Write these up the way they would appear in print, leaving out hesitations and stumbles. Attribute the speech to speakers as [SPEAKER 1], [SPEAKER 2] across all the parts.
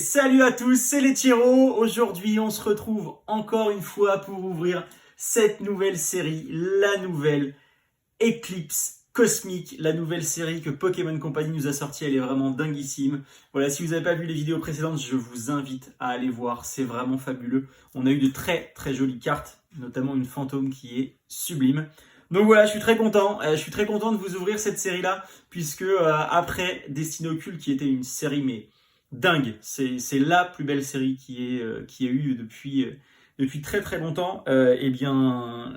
[SPEAKER 1] Salut à tous, c'est les Tyros. Aujourd'hui, on se retrouve encore une fois pour ouvrir cette nouvelle série, la nouvelle Eclipse Cosmique, la nouvelle série que Pokémon Company nous a sortie. Elle est vraiment dinguissime. Voilà, si vous n'avez pas vu les vidéos précédentes, je vous invite à aller voir, c'est vraiment fabuleux. On a eu de très très jolies cartes, notamment une fantôme qui est sublime. Donc voilà, je suis très content de vous ouvrir cette série-là, puisque après Destinée Occulte, qui était une série mais dingue, c'est la plus belle série qui a eu depuis très très longtemps, et bien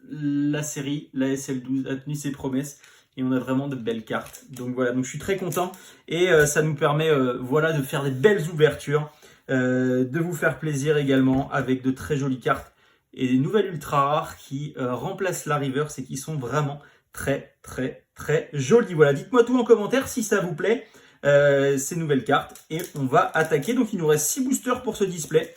[SPEAKER 1] la série, la SL12 a tenu ses promesses et on a vraiment de belles cartes. Donc voilà, donc je suis très content et ça nous permet voilà, de faire des belles ouvertures, de vous faire plaisir également avec de très jolies cartes et des nouvelles ultra rares qui remplacent la reverse et qui sont vraiment très très très jolies. Voilà, dites-moi tout en commentaire si ça vous plaît, ces nouvelles cartes, et on va attaquer. Donc il nous reste 6 boosters pour ce display.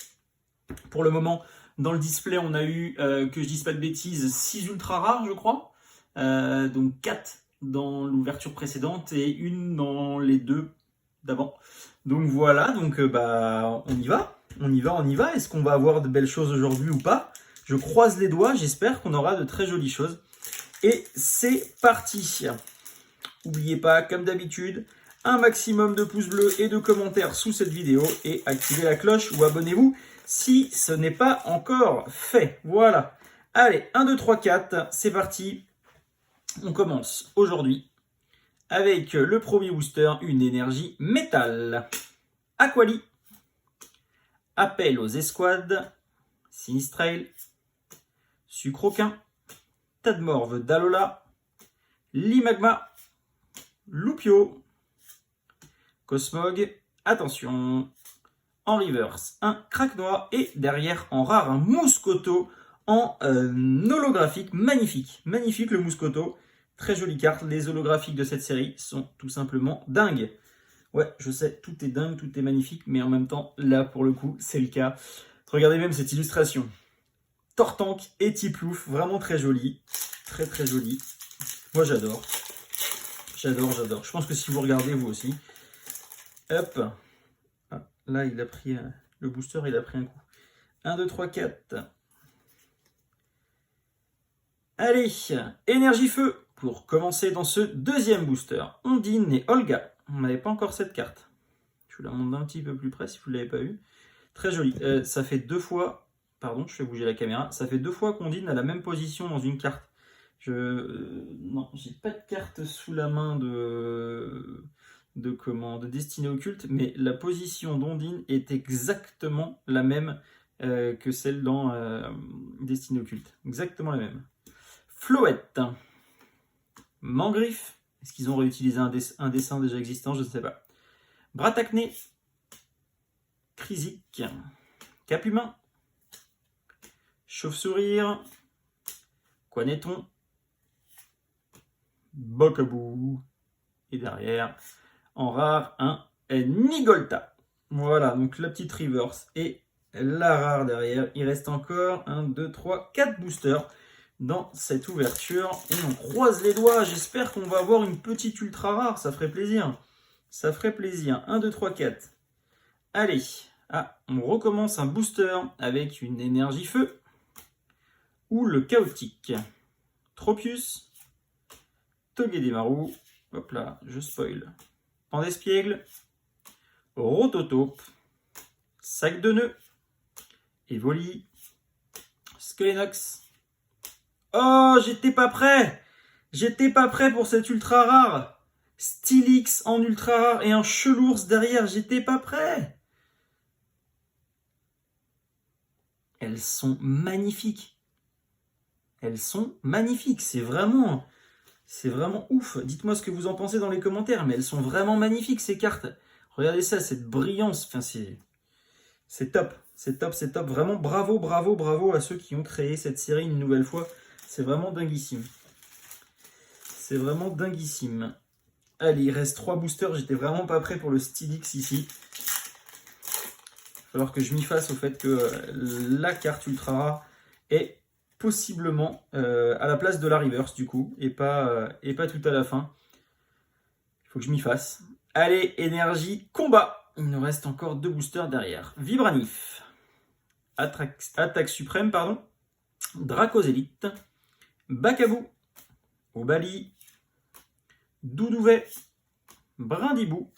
[SPEAKER 1] Pour le moment, dans le display, on a eu, que je dise pas de bêtises, 6 ultra rares, je crois. Donc 4 dans l'ouverture précédente et une dans les deux d'avant. Donc voilà, donc on y va. On y va. Est-ce qu'on va avoir de belles choses aujourd'hui ou pas? Je croise les doigts, j'espère qu'on aura de très jolies choses. Et c'est parti. N'oubliez pas, comme d'habitude, un maximum de pouces bleus et de commentaires sous cette vidéo et activez la cloche ou abonnez-vous si ce n'est pas encore fait. Voilà. Allez, 1, 2, 3, 4, c'est parti. On commence aujourd'hui avec le premier booster, une énergie métal. Aquali, Appel aux escouades, Sinistrail, Sucroquin, Tadmorve d'Alola, Limagma, Loupio, Cosmog, attention, en reverse, un Craquenois et derrière en rare, un Mouscoto en holographique. Magnifique, magnifique le Mouscoto. Très jolie carte. Les holographiques de cette série sont tout simplement dingues. Ouais, je sais, tout est dingue, tout est magnifique, mais en même temps, là, pour le coup, c'est le cas. Regardez même cette illustration. Tortank et Tiplouf, vraiment très joli. Très très joli. Moi, j'adore. J'adore. Je pense que si vous regardez, vous aussi. Hop. Ah, là, il a pris le booster, il a pris un coup. 1, 2, 3, 4. Allez, énergie feu pour commencer dans ce deuxième booster. Ondine et Olga. On n'avait pas encore cette carte. Je vous la montre d'un petit peu plus près si vous ne l'avez pas vue. Très jolie. Ça fait 2 fois... Pardon, je fais bouger la caméra. Ça fait 2 fois qu'Ondine a la même position dans une carte. Non, j'ai pas de carte sous la main de Destinée Occulte, mais la position d'Ondine est exactement la même que celle dans Destinée Occulte. Exactement la même. Floette, Mangriffe, est-ce qu'ils ont réutilisé un dessin déjà existant? Je ne sais pas. Bratacné, Crisic, Capumin, Chauve-sourire, Quaneton, Bocabou, et derrière, en rare, un Nigolta. Voilà, donc la petite reverse et la rare derrière. Il reste encore 1, 2, 3, 4 boosters dans cette ouverture. Et on croise les doigts. J'espère qu'on va avoir une petite ultra rare. Ça ferait plaisir. Ça ferait plaisir. 1, 2, 3, 4. Allez. Ah, on recommence un booster avec une énergie feu. Ou le chaotique. Tropius. Togedemaru. Hop là, je spoil. Pandespiègle. Rototope. Sac de nœuds. Evoli. Skelenox. Oh, j'étais pas prêt. J'étais pas prêt pour cette ultra rare. Stylix en ultra rare et un Chelours derrière. J'étais pas prêt. Elles sont magnifiques. Elles sont magnifiques. C'est vraiment ouf. Dites-moi ce que vous en pensez dans les commentaires. Mais elles sont vraiment magnifiques, ces cartes. Regardez ça, cette brillance. Enfin, c'est top. C'est top. Vraiment, bravo à ceux qui ont créé cette série une nouvelle fois. C'est vraiment dinguissime. Allez, il reste 3 boosters. J'étais vraiment pas prêt pour le Stylix ici. Il va falloir que je m'y fasse au fait que la carte ultra rare est possiblement à la place de la reverse du coup. Et pas tout à la fin. Il faut que je m'y fasse. Allez, énergie, combat. Il nous reste encore 2 boosters derrière. Vibranif. Attaque suprême, pardon. Dracosélite. Bacabou. Obali. Doudouvet. Brindibou.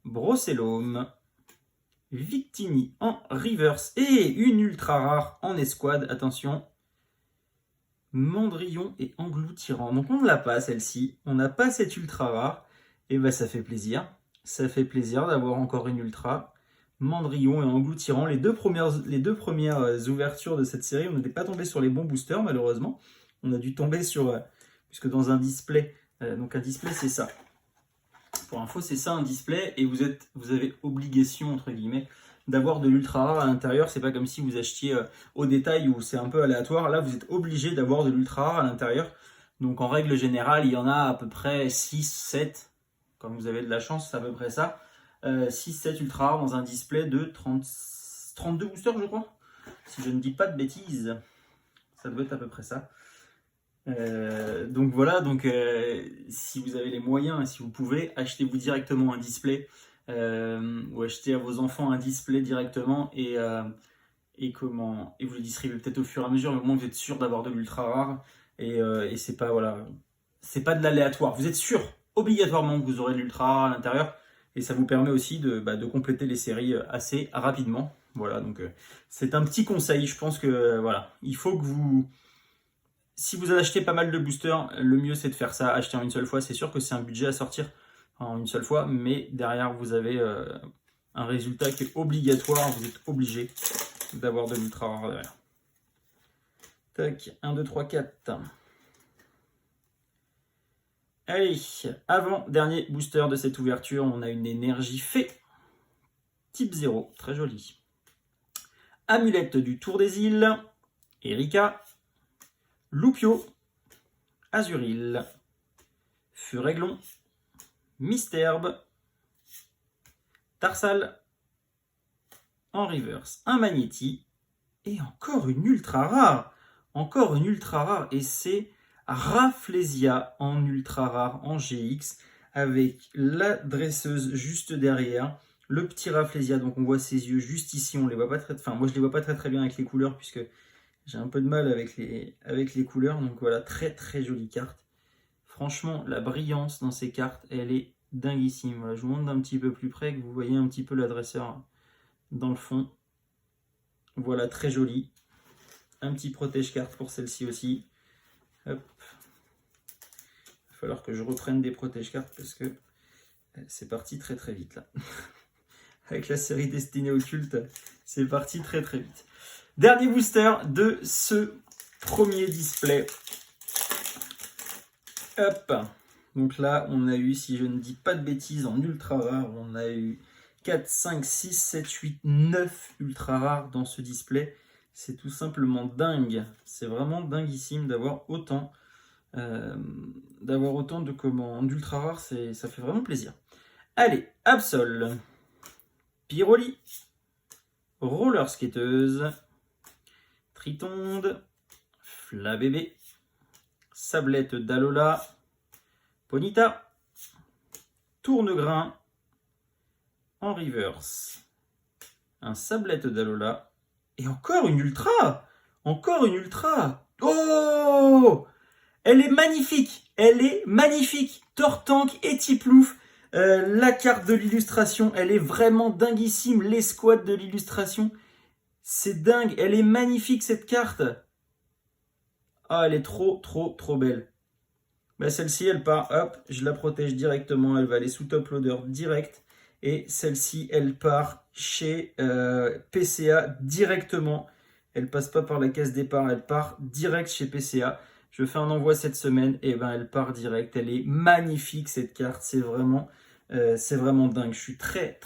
[SPEAKER 1] Brocellome. Victini en reverse. Et une ultra rare en escouade. Attention. Mandrillon et Engloutirant. Donc on ne l'a pas celle-ci. On n'a pas cette ultra rare. Et ben ça fait plaisir. Ça fait plaisir d'avoir encore une ultra. Mandrillon et Engloutirant. Les deux premières ouvertures de cette série, on n'était pas tombé sur les bons boosters malheureusement. On a dû tomber sur... puisque dans un display... donc un display c'est ça. Pour info c'est ça un display et vous avez obligation entre guillemets d'avoir de l'ultra rare à l'intérieur. C'est pas comme si vous achetiez au détail où c'est un peu aléatoire. Là vous êtes obligé d'avoir de l'ultra rare à l'intérieur. Donc en règle générale il y en a à peu près 6, 7. Quand vous avez de la chance c'est à peu près ça. 6-7 ultra rares dans un display de 32 boosters je crois. Si je ne dis pas de bêtises. Ça doit être à peu près ça. Donc voilà, si vous avez les moyens et si vous pouvez, achetez-vous directement un display ou achetez à vos enfants un display directement et vous le distribuez peut-être au fur et à mesure, mais au moins vous êtes sûr d'avoir de l'ultra rare et c'est pas de l'aléatoire. Vous êtes sûr obligatoirement que vous aurez de l'ultra rare à l'intérieur et ça vous permet aussi de compléter les séries assez rapidement. Voilà, donc c'est un petit conseil. Je pense que il faut que vous... Si vous achetez pas mal de boosters, le mieux c'est de faire ça, acheter en une seule fois. C'est sûr que c'est un budget à sortir en une seule fois, mais derrière vous avez un résultat qui est obligatoire. Vous êtes obligé d'avoir de l'ultra rare derrière. Tac, 1, 2, 3, 4. Allez, avant-dernier booster de cette ouverture, on a une énergie fée. Type 0, très jolie. Amulette du Tour des Îles. Erika. Loupio, Azuril, Furéglon, Misterbe, Tarsal, en reverse, un Magnéti, et encore une ultra rare, et c'est Rafflesia en ultra rare en GX, avec la dresseuse juste derrière, le petit Rafflesia, donc on voit ses yeux juste ici, on les voit pas moi je les vois pas très bien avec les couleurs, puisque j'ai un peu de mal avec les couleurs, donc voilà, très très jolie carte. Franchement, la brillance dans ces cartes, elle est dinguissime. Voilà, je vous montre d'un petit peu plus près, que vous voyez un petit peu l'adresseur dans le fond. Voilà, très joli. Un petit protège-carte pour celle-ci aussi. Hop. Il va falloir que je reprenne des protège-cartes parce que c'est parti très très vite là. Avec la série Destinée Occulte, c'est parti très très vite. Dernier booster de ce premier display. Hop. Donc là, on a eu, si je ne dis pas de bêtises, en ultra rare, on a eu 4, 5, 6, 7, 8, 9 ultra rares dans ce display. C'est tout simplement dingue. C'est vraiment dinguissime d'avoir autant d'ultra rares. Ça fait vraiment plaisir. Allez, Absol. Pyroli. Roller skateuse. Tritonde, Flabébé, Sablette d'Alola, Ponita, Tournegrain, en reverse, un Sablette d'Alola, et encore une ultra. Oh, elle est magnifique, Tortank et Tiplouf. La carte de l'illustration, elle est vraiment dinguissime, l'escouade de l'illustration. C'est dingue, elle est magnifique cette carte. Ah, elle est trop belle. Bah, celle-ci, elle part, hop, je la protège directement, elle va aller sous top loader direct. Et celle-ci, elle part chez PCA directement. Elle passe pas par la caisse départ, elle part direct chez PCA. Je fais un envoi cette semaine, et ben elle part direct. Elle est magnifique cette carte, c'est vraiment dingue. Je suis très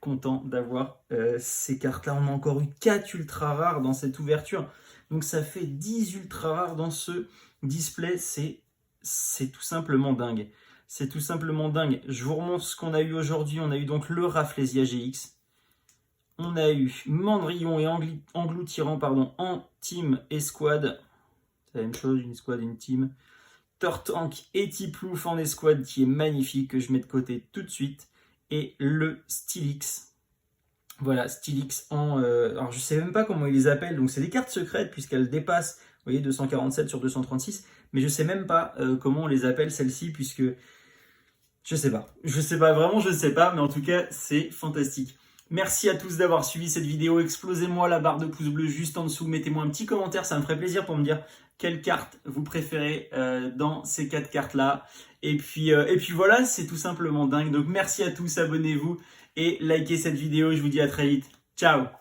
[SPEAKER 1] content d'avoir ces cartes-là. On a encore eu 4 ultra rares dans cette ouverture. Donc ça fait 10 ultra rares dans ce display. C'est tout simplement dingue. C'est tout simplement dingue. Je vous remontre ce qu'on a eu aujourd'hui. On a eu donc le Rafflesia GX. On a eu Mandrillon et Engloutirant en team et squad. C'est la même chose, une squad et une team. Tortank et Tiplouf en escouade qui est magnifique, que je mets de côté tout de suite. et le Stylix. Voilà, Stylix en... alors je sais même pas comment ils les appellent, donc c'est des cartes secrètes puisqu'elles dépassent, vous voyez, 247 sur 236, mais je sais même pas comment on les appelle celles-ci puisque... Je sais pas, vraiment je sais pas, mais en tout cas c'est fantastique. Merci à tous d'avoir suivi cette vidéo, explosez-moi la barre de pouce bleu juste en dessous, mettez-moi un petit commentaire, ça me ferait plaisir pour me dire quelle carte vous préférez dans ces 4 cartes-là. Et puis voilà, c'est tout simplement dingue, donc merci à tous, abonnez-vous et likez cette vidéo, je vous dis à très vite, ciao.